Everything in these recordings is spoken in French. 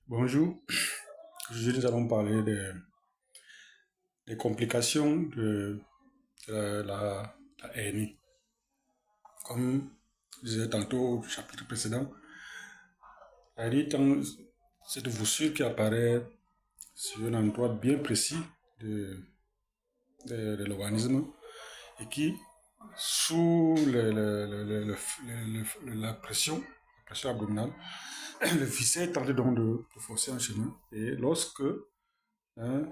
Bonjour, aujourd'hui nous allons parler des complications de la hernie. Comme je disais tantôt au chapitre précédent, la hernie est cette voussure qui apparaît sur un endroit bien précis de l'organisme et qui, sous la pression abdominale, le viscère tente donc de forcer un chemin. Et lorsque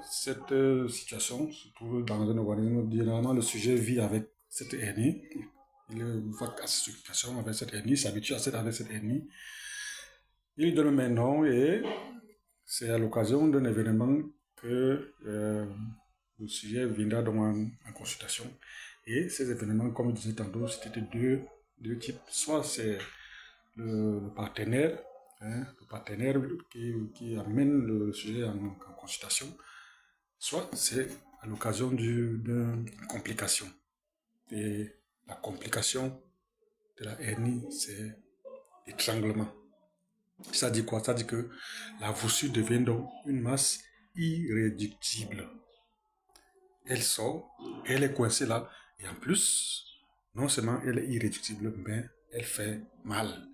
cette situation se trouve dans un organisme, généralement le sujet vit avec cette hernie, il voit à cette situation avec cette hernie, s'habitue avec cette hernie, il donne un nom et c'est à l'occasion d'un événement que le sujet viendra donc en consultation. Et ces événements, comme je disais tantôt, c'était deux types. Soit c'est le partenaire, le partenaire qui amène le sujet en consultation, soit c'est à l'occasion d'une complication. Et la complication de la hernie, c'est l'étranglement. Ça dit quoi? Ça dit que la voussure devient donc une masse irréductible. Elle sort, elle est coincée là, et en plus, non seulement elle est irréductible, mais elle fait mal.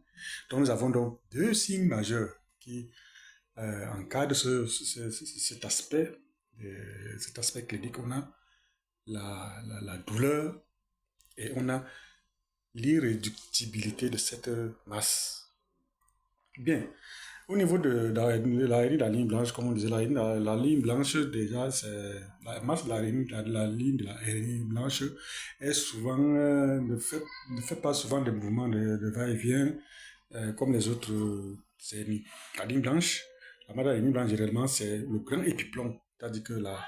Donc nous avons donc deux signes majeurs qui encadrent cet aspect clinique. On a la douleur et on a l'irréductibilité de cette masse. Bien, au niveau de la hernie de la ligne blanche, comme on disait, la ligne blanche, déjà, c'est la masse de la ligne de la hernie blanche est souvent, ne fait pas souvent de mouvements de va-et-vient comme les autres hernies. La ligne blanche, la masse de la ligne blanche, généralement, c'est le grand épiplomb. C'est-à-dire que la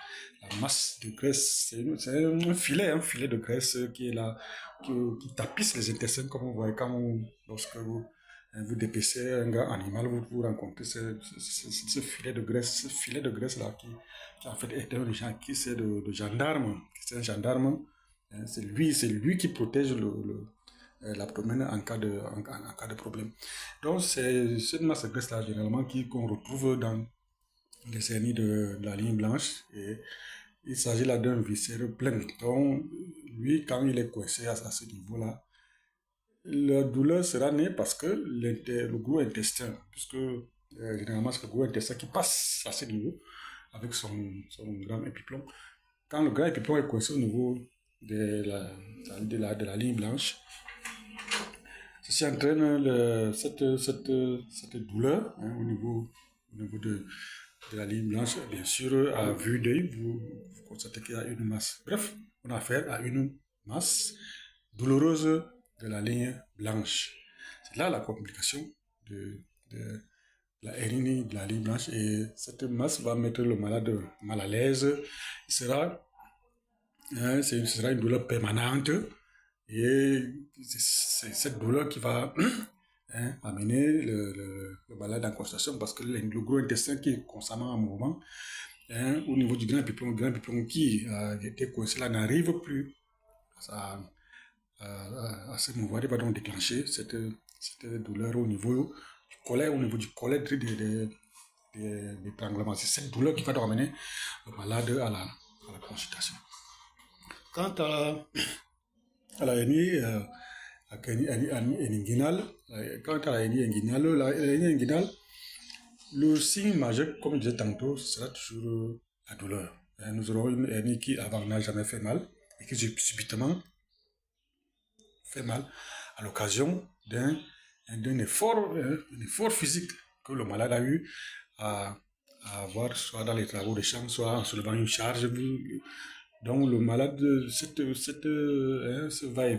masse de graisse, c'est un filet de graisse qui est là, qui tapisse les intestins, comme on voit lorsque vous dépecez un grand animal, vous rencontrez ce filet de graisse là qui en fait est un genre qui c'est de gendarme, c'est un gendarme, c'est lui qui protège l'abdomen en cas de problème. Donc c'est cette masse de graisse là généralement qu'on retrouve dans les hernies de la ligne blanche, et il s'agit là d'un viscère plein. Donc lui, quand il est coincé à ce niveau là, la douleur sera née parce que le gros intestin, puisque généralement c'est le gros intestin qui passe à ce niveau avec son grand épiplomb. Quand le grand épiplomb est coincé au niveau de la ligne blanche, ceci entraîne cette douleur au niveau de la ligne blanche. Bien sûr, à vue d'œil, vous constatez qu'il y a une masse. Bref, on a affaire à une masse douloureuse de la ligne blanche. C'est là la complication de la hernie de la ligne blanche, et cette masse va mettre le malade mal à l'aise. Ce sera une douleur permanente, et c'est cette douleur qui va amener le malade en consultation, parce que le gros intestin qui est constamment en mouvement, au niveau du grand épiplomb qui était coincé là n'arrive plus à ce moment, il va donc déclencher cette douleur au niveau du collet d'étranglement. C'est cette douleur qui va donc amener le malade à la consultation. Quant à la hernie inguinale, le signe majeur, comme je disais tantôt, ce sera toujours la douleur. Nous aurons une hernie qui avant n'a jamais fait mal et qui subitement fait mal à l'occasion d'un effort physique que le malade a eu à avoir, soit dans les travaux de chambre, soit en soulevant une charge. Donc le malade, ce va